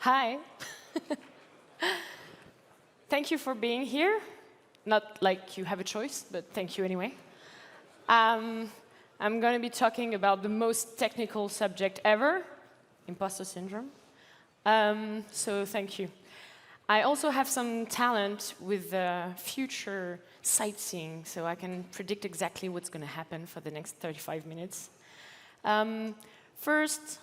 Hi. Thank you for being here. Not like you have a choice, but thank you anyway. I'm going to be talking about the most technical subject ever, imposter syndrome. So thank you. I also have some talent with future sightseeing, so I can predict exactly what's going to happen for the next 35 minutes. First,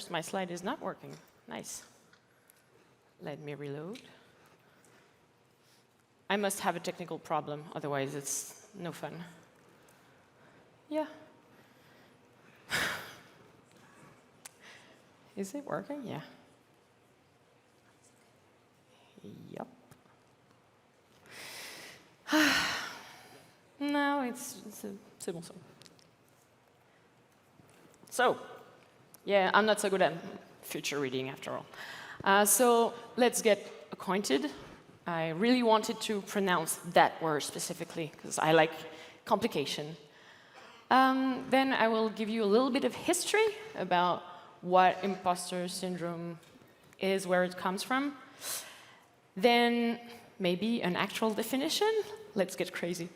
my slide is not working. Nice. Let me reload. I must have a technical problem, otherwise it's no fun. Yeah. Is it working? Yeah. Yup. No, c'est bon ça. So, yeah, I'm not so good at future reading after all. So let's get acquainted. I really wanted to pronounce that word specifically because I like complication. Then I will give you a little bit of history about what imposter syndrome is, where it comes from. Then maybe an actual definition. Let's get crazy.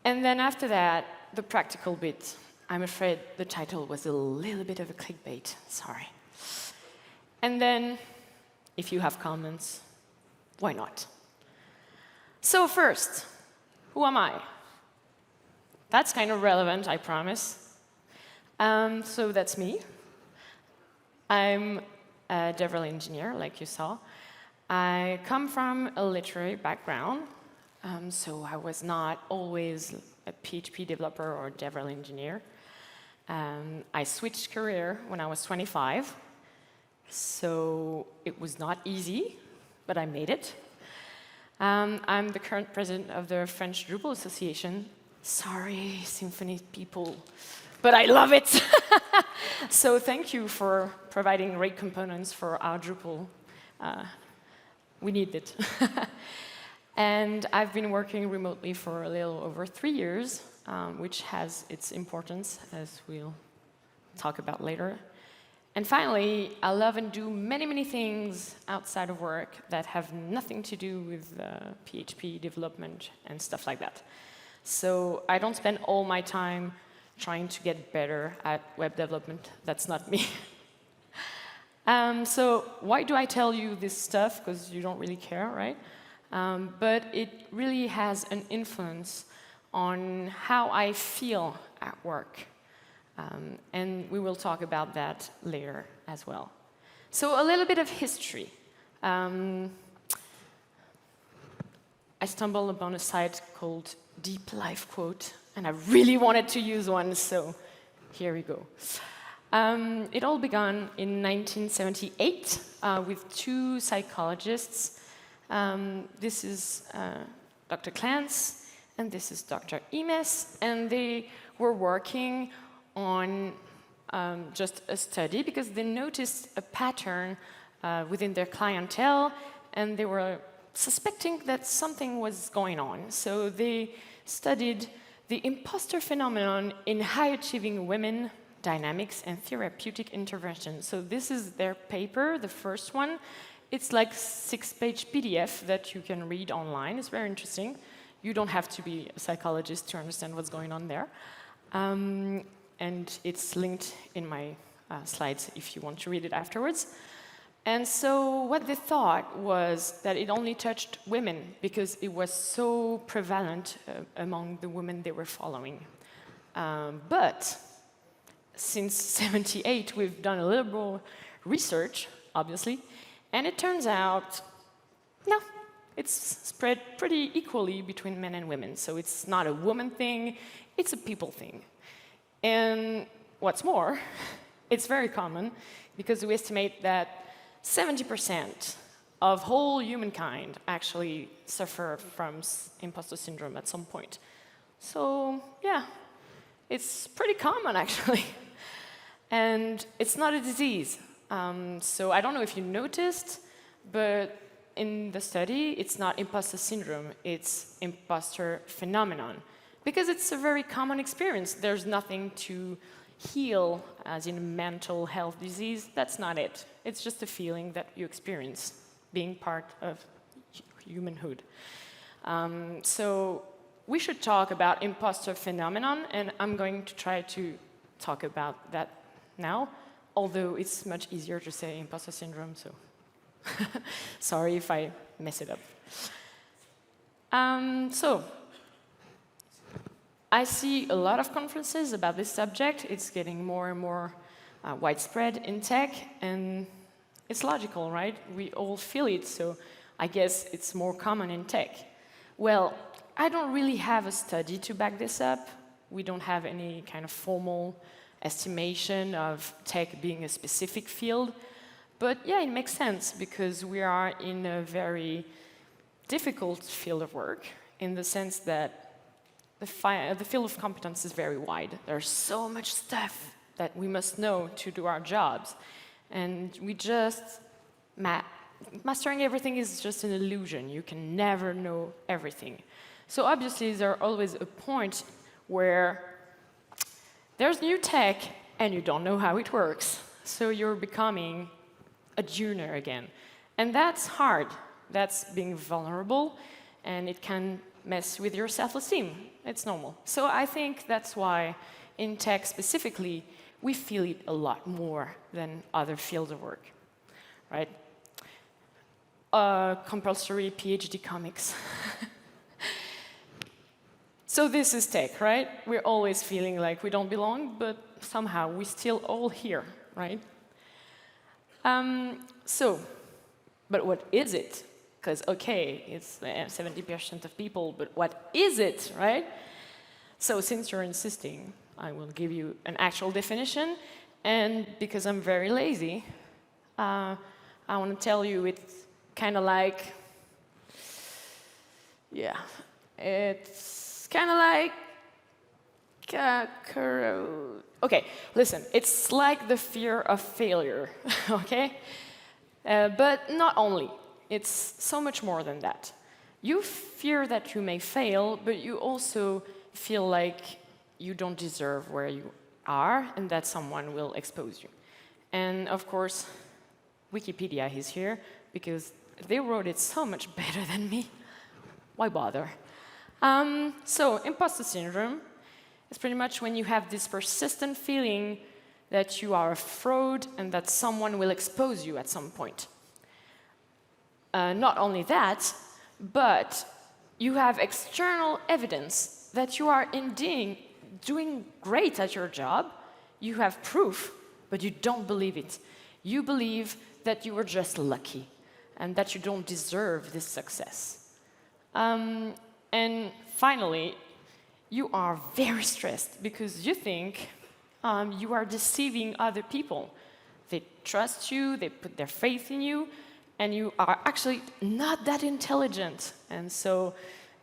And then after that, the practical bit. I'm afraid the title was a little bit of a clickbait. Sorry. And then, if you have comments, why not? So first, who am I? That's kind of relevant, I promise. So that's me. I'm a DevRel engineer, like you saw. I come from a literary background, so I was not always a PHP developer or DevRel engineer. I switched career when I was 25, so it was not easy, but I made it. I'm the current president of the French Drupal Association. Sorry, Symfony people, but I love it. So thank you for providing great components for our Drupal. We need it. And I've been working remotely for a little over 3 years, which has its importance, as we'll talk about later. And finally, I love and do many, many things outside of work that have nothing to do with PHP development and stuff like that. So I don't spend all my time trying to get better at web development. That's not me. So why do I tell you this stuff? Because you don't really care, right? But it really has an influence on how I feel at work. And we will talk about that later as well. So a little bit of history. I stumbled upon a site called Deep Life Quote, and I really wanted to use one, so here we go. It all began in 1978 with two psychologists. This is Dr. Clance, and this is Dr. Imes, and they were working on just a study because they noticed a pattern within their clientele, and they were suspecting that something was going on. So they studied the imposter phenomenon in high-achieving women, dynamics, and therapeutic intervention. So this is their paper, the first one. It's like 6-page PDF that you can read online. It's very interesting. You don't have to be a psychologist to understand what's going on there. And it's linked in my slides if you want to read it afterwards. And so what they thought was that it only touched women because it was so prevalent among the women they were following. But since '78, we've done a little more research, obviously, and it turns out, no, it's spread pretty equally between men and women. So it's not a woman thing, it's a people thing. And what's more, it's very common because we estimate that 70% of whole humankind actually suffer from imposter syndrome at some point. So yeah, it's pretty common actually. And it's not a disease. So I don't know if you noticed, but in the study, it's not imposter syndrome, it's imposter phenomenon. Because it's a very common experience. There's nothing to heal, as in mental health disease. That's not it. It's just a feeling that you experience being part of humanhood. So we should talk about imposter phenomenon, and I'm going to try to talk about that now, although it's much easier to say imposter syndrome, so sorry if I mess it up. So I see a lot of conferences about this subject. It's getting more and more widespread in tech, and it's logical, right? We all feel it, so I guess it's more common in tech. Well, I don't really have a study to back this up. We don't have any kind of formal estimation of tech being a specific field. But yeah, it makes sense because we are in a very difficult field of work in the sense that the field of competence is very wide. There's so much stuff that we must know to do our jobs. And we just, mastering everything is just an illusion. You can never know everything. So obviously, there's always a point where there's new tech and you don't know how it works. So you're becoming a junior again. And that's hard. That's being vulnerable, and it can mess with your self-esteem. It's normal. So I think that's why in tech specifically, we feel it a lot more than other fields of work, right? Compulsory PhD comics. So this is tech, right? We're always feeling like we don't belong, but somehow we're still all here, right? But what is it? Because, okay, it's 70% of people, but what is it, right? So since you're insisting, I will give you an actual definition, and because I'm very lazy, I want to tell you it's kind of like, yeah, it's kind of like, okay, listen, it's like the fear of failure, okay? But not only. It's so much more than that. You fear that you may fail, but you also feel like you don't deserve where you are and that someone will expose you. And of course, Wikipedia is here because they wrote it so much better than me. Why bother? So, imposter syndrome is pretty much when you have this persistent feeling that you are a fraud and that someone will expose you at some point. Not only that, but you have external evidence that you are indeed doing great at your job. You have proof, but you don't believe it. You believe that you were just lucky and that you don't deserve this success. And finally, you are very stressed because you think you are deceiving other people. They trust you, they put their faith in you, and you are actually not that intelligent. And so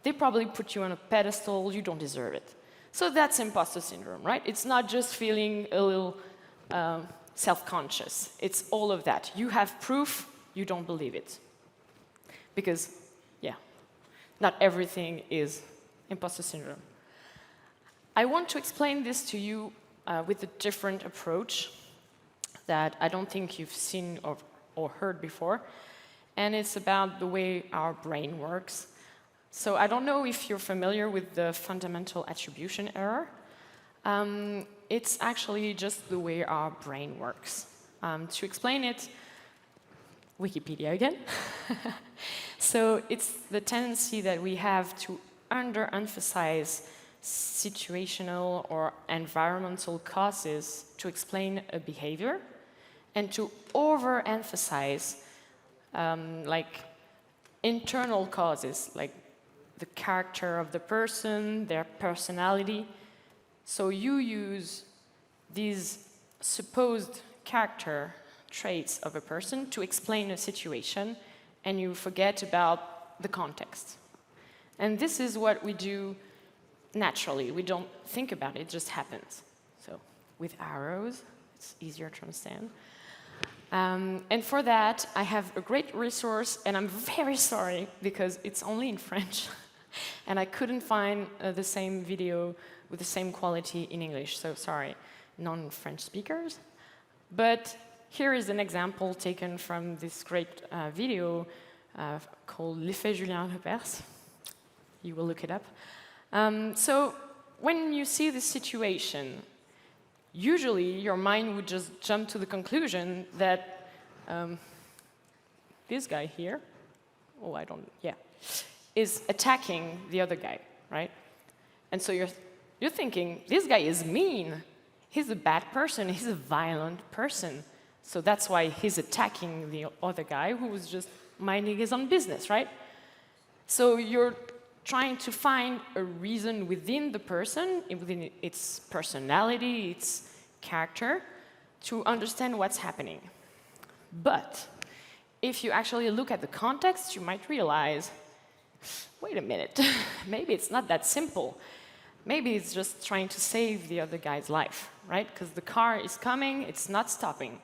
they probably put you on a pedestal, you don't deserve it. So that's imposter syndrome, right? It's not just feeling a little self-conscious. It's all of that. You have proof, you don't believe it. Because, yeah, not everything is imposter syndrome. I want to explain this to you with a different approach that I don't think you've seen or heard before, and it's about the way our brain works. So I don't know if you're familiar with the fundamental attribution error. It's actually just the way our brain works. To explain it, Wikipedia again. So it's the tendency that we have to underemphasize situational or environmental causes to explain a behavior, and to overemphasize like internal causes, like the character of the person, their personality. So you use these supposed character traits of a person to explain a situation, and you forget about the context. And this is what we do naturally. We don't think about it, it just happens. So with arrows, it's easier to understand. And for that, I have a great resource, and I'm very sorry because it's only in French, and I couldn't find the same video with the same quality in English, so sorry. non-French speakers. But here is an example taken from this great video called L'effet Julien Lepers. You will look it up. So when you see this situation, usually your mind would just jump to the conclusion that this guy here, is attacking the other guy, right? And so you're thinking, this guy is mean. He's a bad person. He's a violent person. So that's why he's attacking the other guy who was just minding his own business, right? So you're trying to find a reason within the person, within its personality, its character, to understand what's happening. But if you actually look at the context, you might realize, wait a minute, maybe it's not that simple. Maybe it's just trying to save the other guy's life, right? Because the car is coming, it's not stopping.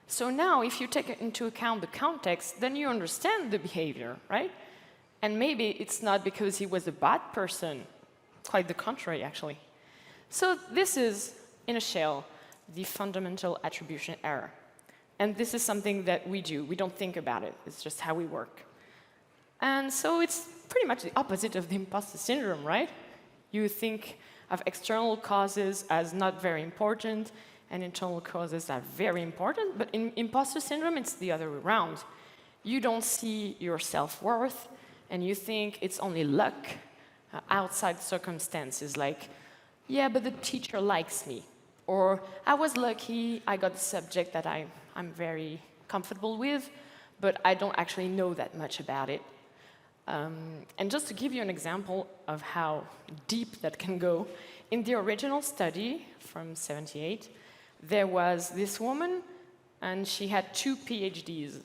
So now, if you take into account the context, then you understand the behavior, right? And maybe it's not because he was a bad person, quite the contrary, actually. So this is, in a shell, the fundamental attribution error. And this is something that we do. We don't think about it. It's just how we work. And so it's pretty much the opposite of the imposter syndrome, right? You think of external causes as not very important, and internal causes are very important. But in imposter syndrome, it's the other way around. You don't see your self-worth, and you think it's only luck, outside circumstances, like, yeah, but the teacher likes me. Or, I was lucky, I got the subject that I'm very comfortable with, but I don't actually know that much about it. And just to give you an example of how deep that can go, in the original study from '78, there was this woman, and she had 2 PhDs.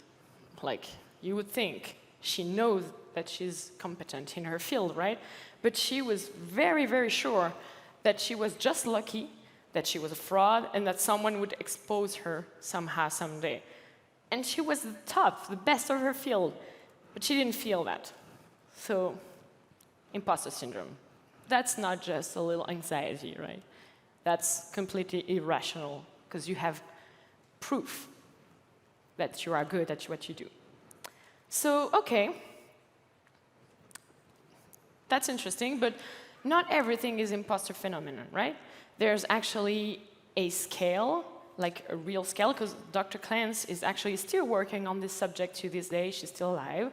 Like, you would think she knows that she's competent in her field, right? But she was very, very sure that she was just lucky, that she was a fraud, and that someone would expose her somehow, someday. And she was the top, the best of her field, but she didn't feel that. So, imposter syndrome. That's not just a little anxiety, right? That's completely irrational, because you have proof that you are good at what you do. So, okay, that's interesting, but not everything is imposter phenomenon, right? There's actually a scale, like a real scale, because Dr. Clance is actually still working on this subject to this day. She's still alive.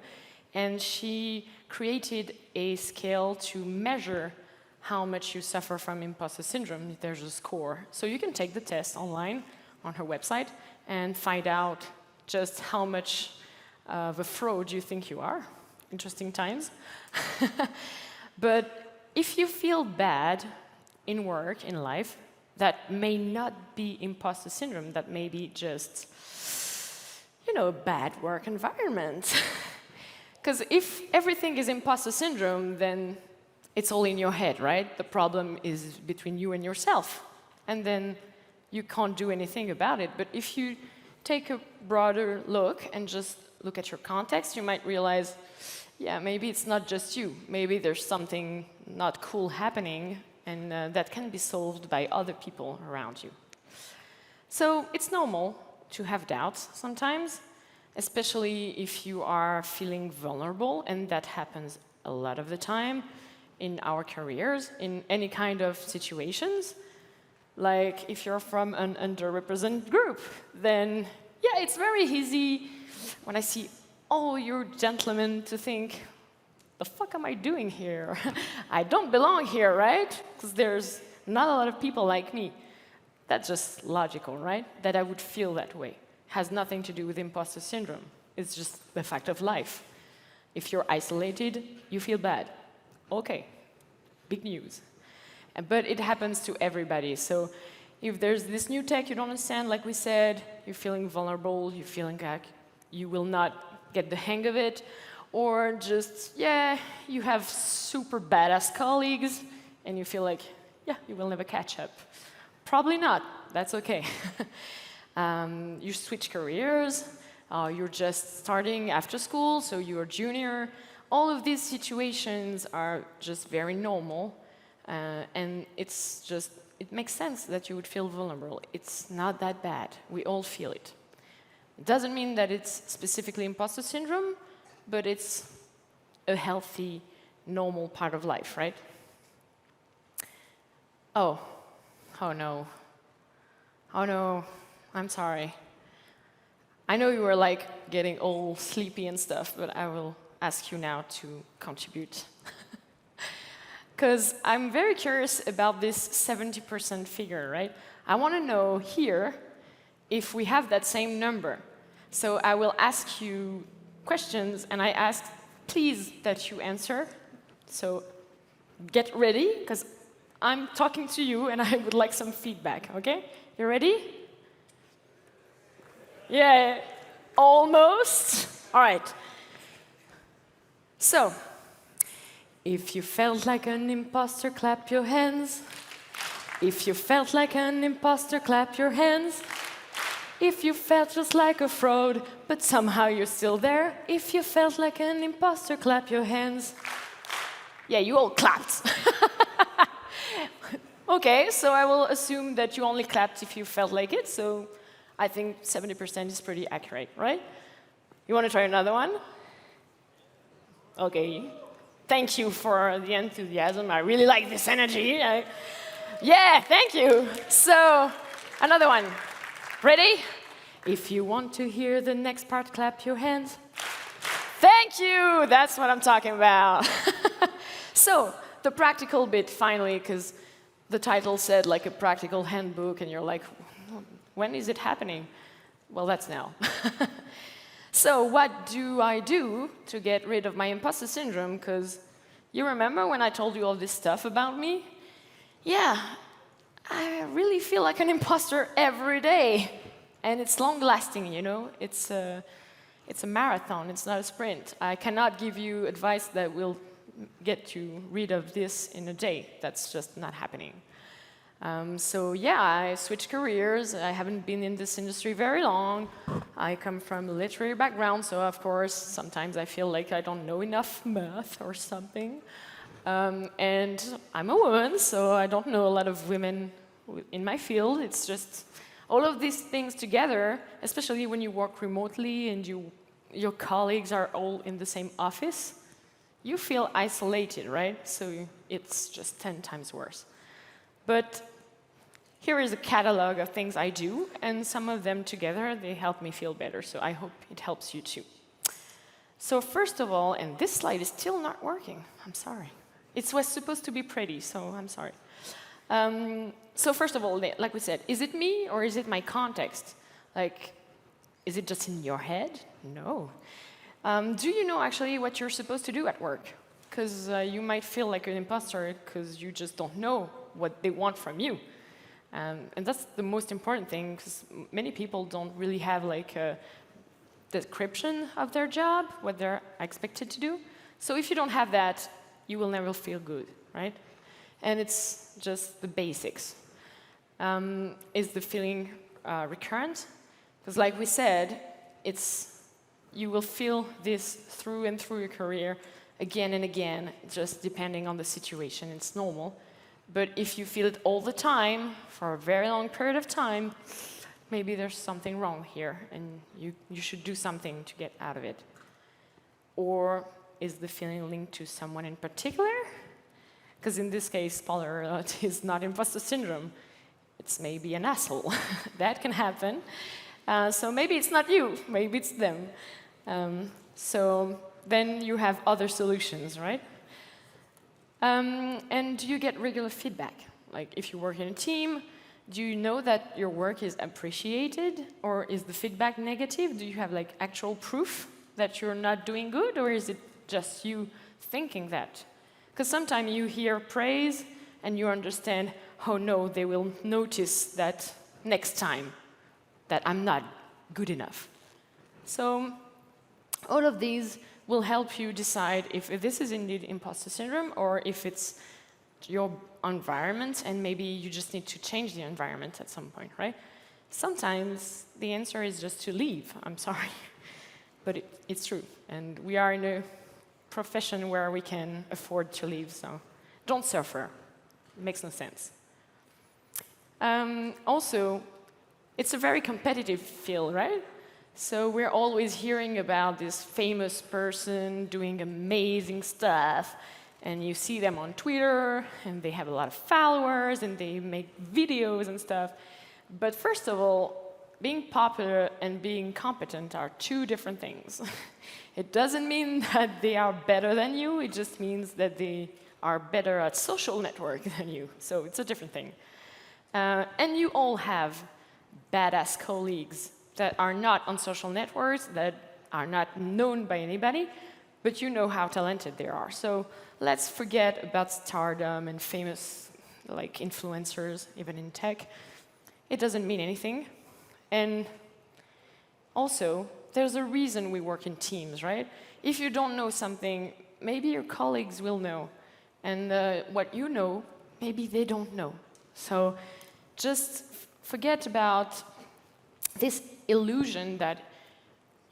And she created a scale to measure how much you suffer from imposter syndrome. There's a score. So you can take the test online on her website and find out just how much of a fraud you think you are. Interesting times. But if you feel bad in work, in life, that may not be imposter syndrome, that may be just, a bad work environment. Because if everything is imposter syndrome, then it's all in your head, right? The problem is between you and yourself. And then you can't do anything about it. But if you take a broader look and just look at your context, you might realize, yeah, maybe it's not just you. Maybe there's something not cool happening, and that can be solved by other people around you. So it's normal to have doubts sometimes, especially if you are feeling vulnerable, and that happens a lot of the time in our careers, in any kind of situations. Like if you're from an underrepresented group, then yeah, it's very easy when I see all you gentlemen to think, the fuck am I doing here? I don't belong here, right? Because there's not a lot of people like me. That's just logical, right? That I would feel that way. Has nothing to do with imposter syndrome. It's just the fact of life. If you're isolated, you feel bad. Okay, big news. But it happens to everybody. So if there's this new tech you don't understand, like we said, you're feeling vulnerable, you're feeling like you will not get the hang of it, or just, yeah, you have super badass colleagues, and you feel like, yeah, you will never catch up. Probably not. That's okay. You switch careers, you're just starting after school, so you're a junior. All of these situations are just very normal, and it's just it makes sense that you would feel vulnerable. It's not that bad. We all feel it. It doesn't mean that it's specifically imposter syndrome, but it's a healthy, normal part of life, right? Oh no. Oh no, I'm sorry. I know you were like getting all sleepy and stuff, but I will ask you now to contribute. Because I'm very curious about this 70% figure, right? I want to know here if we have that same number. So I will ask you questions, and I ask, please, that you answer. So get ready, because I'm talking to you, and I would like some feedback, okay? You ready? Yeah, almost. All right. So, if you felt like an imposter, clap your hands. If you felt like an imposter, clap your hands. If you felt just like a fraud, but somehow you're still there. If you felt like an imposter, clap your hands. Yeah, you all clapped. Okay, so I will assume that you only clapped if you felt like it, so I think 70% is pretty accurate, right? You want to try another one? Okay. Thank you for the enthusiasm. I really like this energy. Yeah, thank you. So, another one. Ready? If you want to hear the next part, clap your hands. Thank you. That's what I'm talking about. So, the practical bit, finally, because the title said like a practical handbook, and you're like, when is it happening? Well, that's now. So what do I do to get rid of my imposter syndrome? Because you remember when I told you all this stuff about me? Yeah, I really feel like an imposter every day. And it's long-lasting, you know? It's a marathon, it's not a sprint. I cannot give you advice that will get you rid of this in a day. That's just not happening. So yeah, I switched careers. I haven't been in this industry very long. I come from a literary background, so of course, sometimes I feel like I don't know enough math or something. And I'm a woman, so I don't know a lot of women in my field. It's just all of these things together, especially when you work remotely and your colleagues are all in the same office, you feel isolated, right? So it's just 10 times worse. But here is a catalog of things I do, and some of them together, they help me feel better, so I hope it helps you too. So first of all, and this slide is still not working, I'm sorry. It was supposed to be pretty, so I'm sorry. So first of all, like we said, is it me or is it my context? Like, is it just in your head? No. Do you know actually what you're supposed to do at work? Because you might feel like an imposter because you just don't know what they want from you. And that's the most important thing, because many people don't really have like a description of their job, what they're expected to do. So if you don't have that, you will never feel good, right? And it's just the basics. Is the feeling recurrent? Because like we said, you will feel this through and through your career again and again, just depending on the situation. It's normal. But if you feel it all the time, for a very long period of time, maybe there's something wrong here, and you should do something to get out of it. Or is the feeling linked to someone in particular? Because in this case, spoiler alert, is not imposter syndrome. It's maybe an asshole. That can happen. So maybe it's not you, maybe it's them. So then you have other solutions, right? And do you get regular feedback? Like if you work in a team, do you know that your work is appreciated, or is the feedback negative? Do you have like actual proof that you're not doing good, or is it just you thinking that? Because sometimes you hear praise and you understand, oh no, they will notice that next time that I'm not good enough. So all of these will help you decide if this is indeed imposter syndrome or if it's your environment and maybe you just need to change the environment at some point, right? Sometimes the answer is just to leave, I'm sorry. But it's true, and we are in a profession where we can afford to leave, so don't suffer. It makes no sense. Also, it's a very competitive field, right? So we're always hearing about this famous person doing amazing stuff, and you see them on Twitter, and they have a lot of followers, and they make videos and stuff. But first of all, being popular and being competent are two different things. It doesn't mean that they are better than you, it just means that they are better at social network than you. So it's a different thing. And you all have badass colleagues that are not on social networks, that are not known by anybody, but you know how talented they are. So let's forget about stardom and famous like influencers, even in tech. It doesn't mean anything. And also, there's a reason we work in teams, right? If you don't know something, maybe your colleagues will know. And what you know, maybe they don't know. So just forget about this illusion that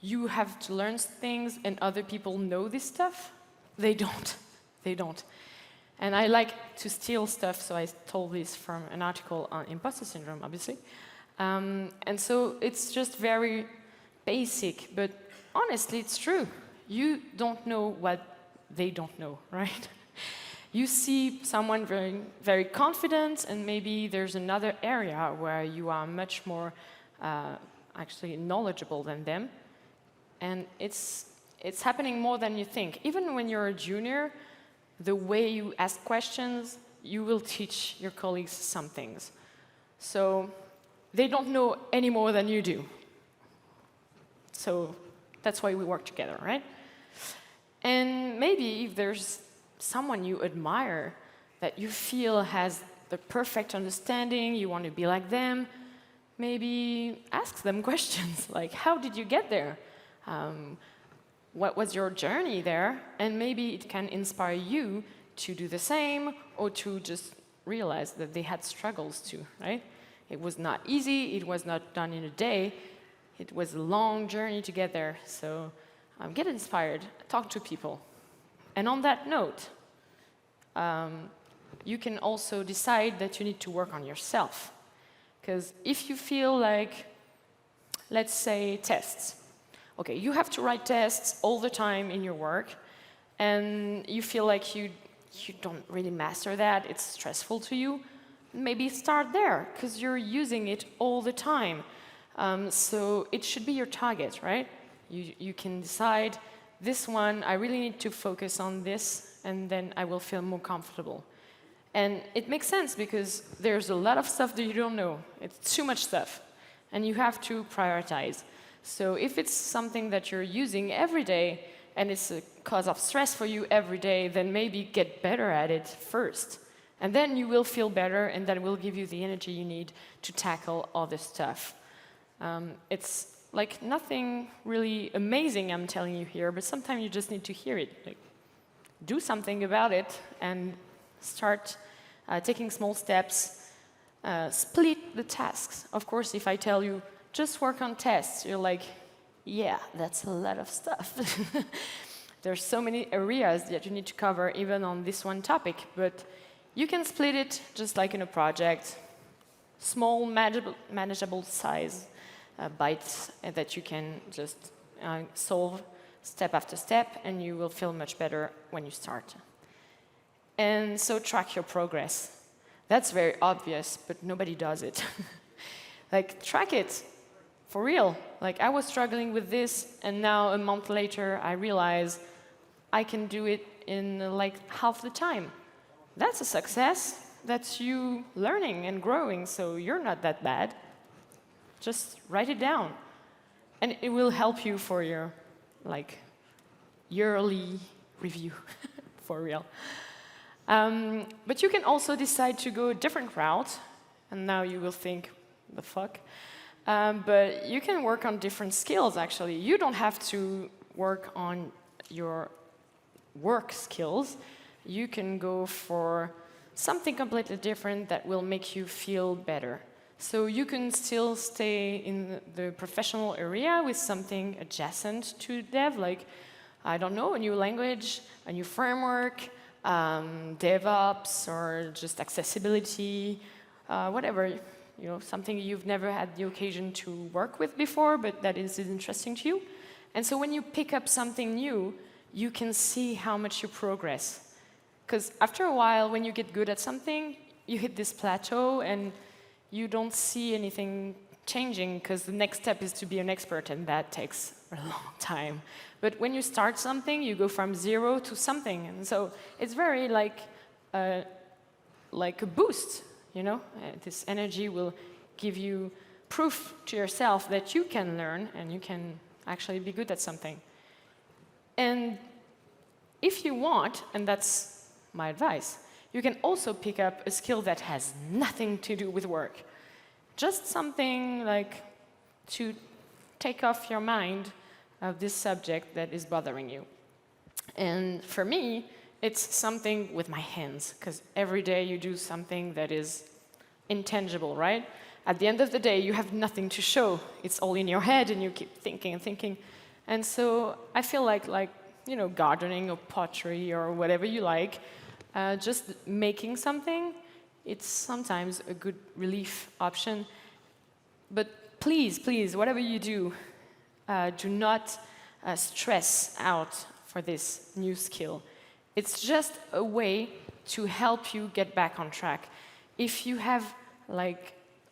you have to learn things and other people know this stuff. They don't. They don't. And I like to steal stuff, so I stole this from an article on imposter syndrome, obviously. And so it's just very basic, but honestly, it's true. You don't know what they don't know, right? You see someone very, very confident, and maybe there's another area where you are much more actually knowledgeable than them. And it's happening more than you think. Even when you're a junior, the way you ask questions, you will teach your colleagues some things. So they don't know any more than you do. So that's why we work together, right? And maybe if there's someone you admire that you feel has the perfect understanding, you want to be like them, maybe ask them questions like, how did you get there? What was your journey there? And maybe it can inspire you to do the same or to just realize that they had struggles too, right? It was not easy, it was not done in a day, it was a long journey to get there. So get inspired, talk to people. And on that note, you can also decide that you need to work on yourself. Because if you feel like, let's say, tests. Okay, you have to write tests all the time in your work, and you feel like you don't really master that, it's stressful to you, maybe start there, because you're using it all the time. So it should be your target, right? You can decide, this one, I really need to focus on this, and then I will feel more comfortable. And it makes sense, because there's a lot of stuff that you don't know. It's too much stuff, and you have to prioritize. So if it's something that you're using every day, and it's a cause of stress for you every day, then maybe get better at it first. And then you will feel better, and that will give you the energy you need to tackle other stuff. It's like nothing really amazing I'm telling you here, but sometimes you just need to hear it. Like, do something about it, and start taking small steps. Split the tasks. Of course, if I tell you, just work on tests, you're like, yeah, that's a lot of stuff. There's so many areas that you need to cover, even on this one topic, but you can split it just like in a project, small, manageable size bites that you can just solve step after step, and you will feel much better when you start. And so track your progress. That's very obvious, but nobody does it. Like, track it. For real. Like, I was struggling with this, and now a month later, I realize I can do it in like half the time. That's a success. That's you learning and growing, so you're not that bad. Just write it down. And it will help you for your, like, yearly review, for real. But you can also decide to go a different route, and now you will think, the fuck? But you can work on different skills, actually. You don't have to work on your work skills. You can go for something completely different that will make you feel better. So you can still stay in the professional area with something adjacent to dev, like, I don't know, a new language, a new framework, DevOps, or just accessibility, whatever. something you've never had the occasion to work with before, but that is interesting to you. And so when you pick up something new, you can see how much you progress. Because after a while, when you get good at something, you hit this plateau and you don't see anything changing, because the next step is to be an expert, and that takes a long time. But when you start something, you go from 0 to something. And so it's very like a boost, This energy will give you proof to yourself that you can learn and you can actually be good at something. And if you want, and that's my advice, you can also pick up a skill that has nothing to do with work. Just something like to take off your mind of this subject that is bothering you. And for me, it's something with my hands, because every day you do something that is intangible, right? At the end of the day, you have nothing to show. It's all in your head, and you keep thinking and thinking. And so I feel like gardening or pottery or whatever you like, just making something, it's sometimes a good relief option. But please, please, whatever you do, do not stress out for this new skill. It's just a way to help you get back on track. If you have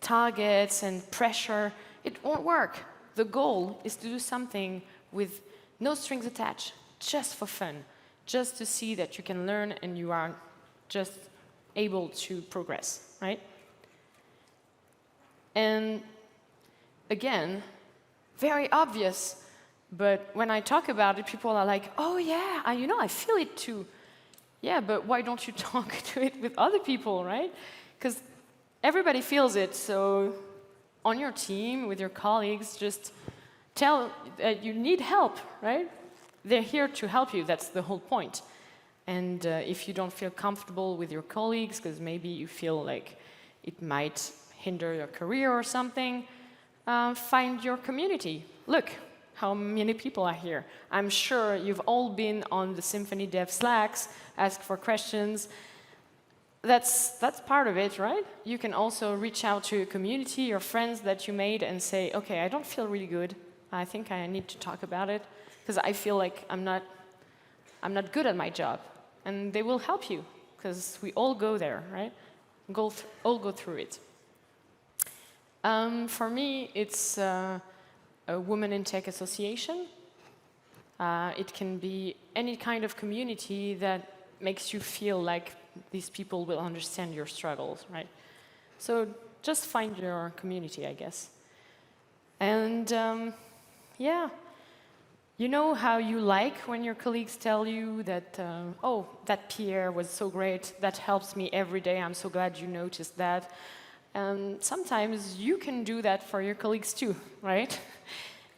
targets and pressure, it won't work. The goal is to do something with no strings attached, just for fun, just to see that you can learn and you are just able to progress, right? And again, very obvious, but when I talk about it, people are like, oh yeah, I feel it too. Yeah, but why don't you talk to it with other people, right? Because everybody feels it, so on your team, with your colleagues, just tell that you need help, right? They're here to help you, that's the whole point. And if you don't feel comfortable with your colleagues, because maybe you feel like it might hinder your career or something, find your community. Look how many people are here. I'm sure you've all been on the Symphony Dev Slacks, ask for questions. That's part of it, right? You can also reach out to your community, your friends that you made, and say, okay, I don't feel really good. I think I need to talk about it, because I feel like I'm not good at my job. And they will help you, because we all go there, right? All go through it. For me, it's a Women in Tech Association. It can be any kind of community that makes you feel like these people will understand your struggles, right? So just find your community, I guess. And yeah, you know how you like when your colleagues tell you that, oh, that PR was so great, that helps me every day, I'm so glad you noticed that. And sometimes you can do that for your colleagues too, right?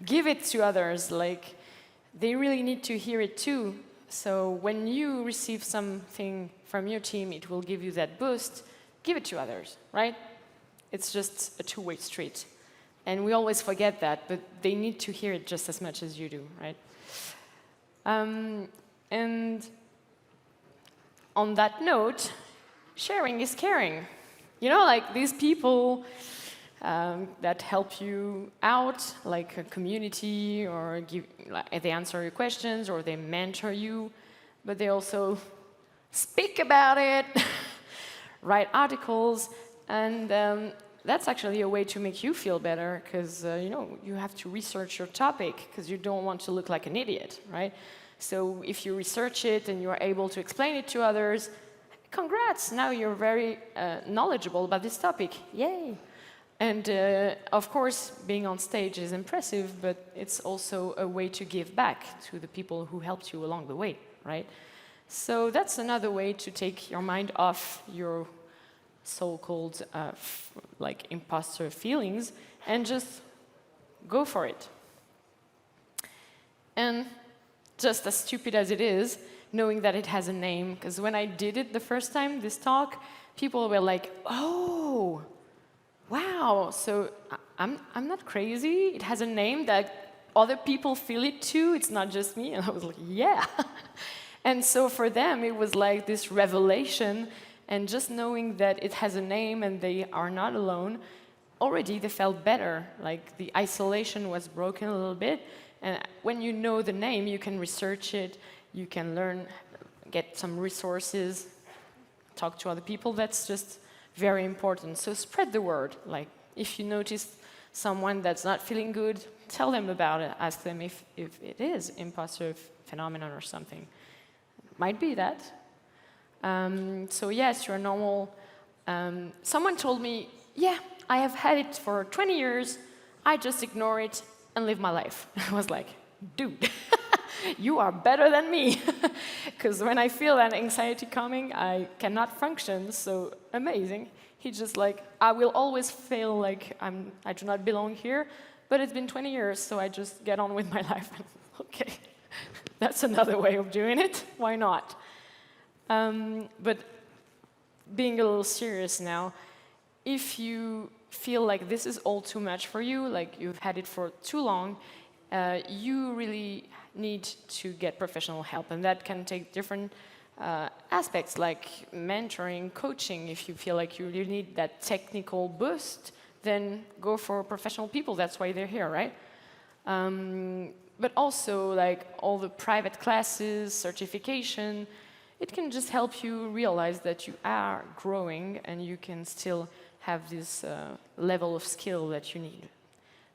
Give it to others, they really need to hear it too. So when you receive something from your team, it will give you that boost. Give it to others, right? It's just a two-way street. And we always forget that, but they need to hear it just as much as you do, right? And on that note, sharing is caring. These people that help you out, like a community, or they answer your questions, or they mentor you, but they also speak about it, write articles, and that's actually a way to make you feel better, because you have to research your topic, because you don't want to look like an idiot, right? So if you research it and you are able to explain it to others, congrats, now you're very knowledgeable about this topic, yay! And of course, being on stage is impressive, but it's also a way to give back to the people who helped you along the way, right? So that's another way to take your mind off your so-called imposter feelings and just go for it. And just as stupid as it is, knowing that it has a name, because when I did it the first time, this talk, people were like, oh, wow, so I'm not crazy. It has a name that other people feel it too. It's not just me. And I was like, yeah. And so for them, it was like this revelation. And just knowing that it has a name and they are not alone, already they felt better, like the isolation was broken a little bit. And when you know the name, you can research it, you can learn, get some resources, talk to other people. That's just very important. So spread the word. Like if you notice someone that's not feeling good, tell them about it. Ask them if it is imposter phenomenon or something. Might be that. So yes, you're normal. Someone told me, yeah, I have had it for 20 years. I just ignore it and live my life. I was like, dude, you are better than me. Because when I feel that anxiety coming, I cannot function. So amazing. He's just like, I will always feel like I do not belong here. But it's been 20 years, so I just get on with my life. Okay, that's another way of doing it. Why not? But being a little serious now, if you feel like this is all too much for you, like you've had it for too long, you really need to get professional help. And that can take different aspects, like mentoring, coaching. If you feel like you really need that technical boost, then go for professional people. That's why they're here, right? But also, like all the private classes, certification, it can just help you realize that you are growing and you can still have this level of skill that you need.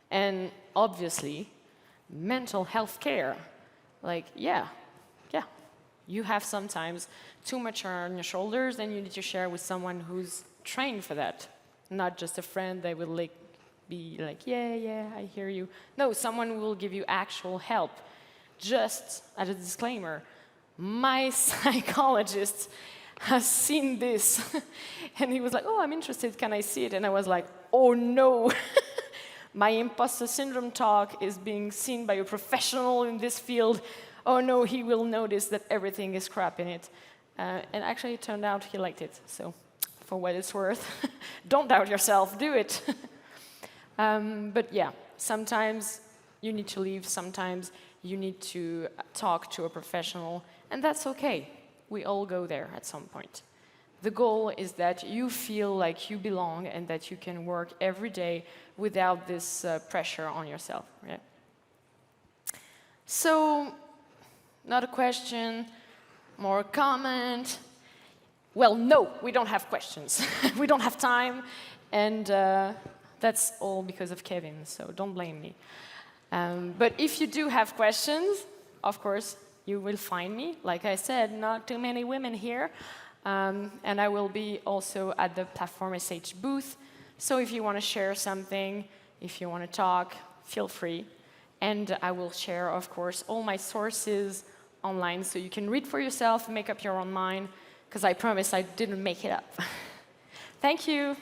And obviously, mental health care. Like, yeah, you have sometimes too much on your shoulders and you need to share with someone who's trained for that. Not just a friend that will like, be like, yeah, I hear you. No, someone who will give you actual help. Just as a disclaimer, my psychologist has seen this. And he was like, oh, I'm interested, can I see it? And I was like, oh no. My imposter syndrome talk is being seen by a professional in this field. Oh no, he will notice that everything is crap in it. And actually, it turned out he liked it. So for what it's worth, don't doubt yourself, do it. But yeah, sometimes you need to leave, sometimes you need to talk to a professional, and that's okay. We all go there at some point. The goal is that you feel like you belong and that you can work every day without this pressure on yourself. Right? So, not a question, more a comment. Well, no, we don't have questions. We don't have time, and that's all because of Kevin, so don't blame me. But if you do have questions, of course, you will find me. Like I said, not too many women here. And I will be also at the Platform.sh booth. So if you want to share something, if you want to talk, feel free. And I will share, of course, all my sources online so you can read for yourself, make up your own mind, because I promise I didn't make it up. Thank you.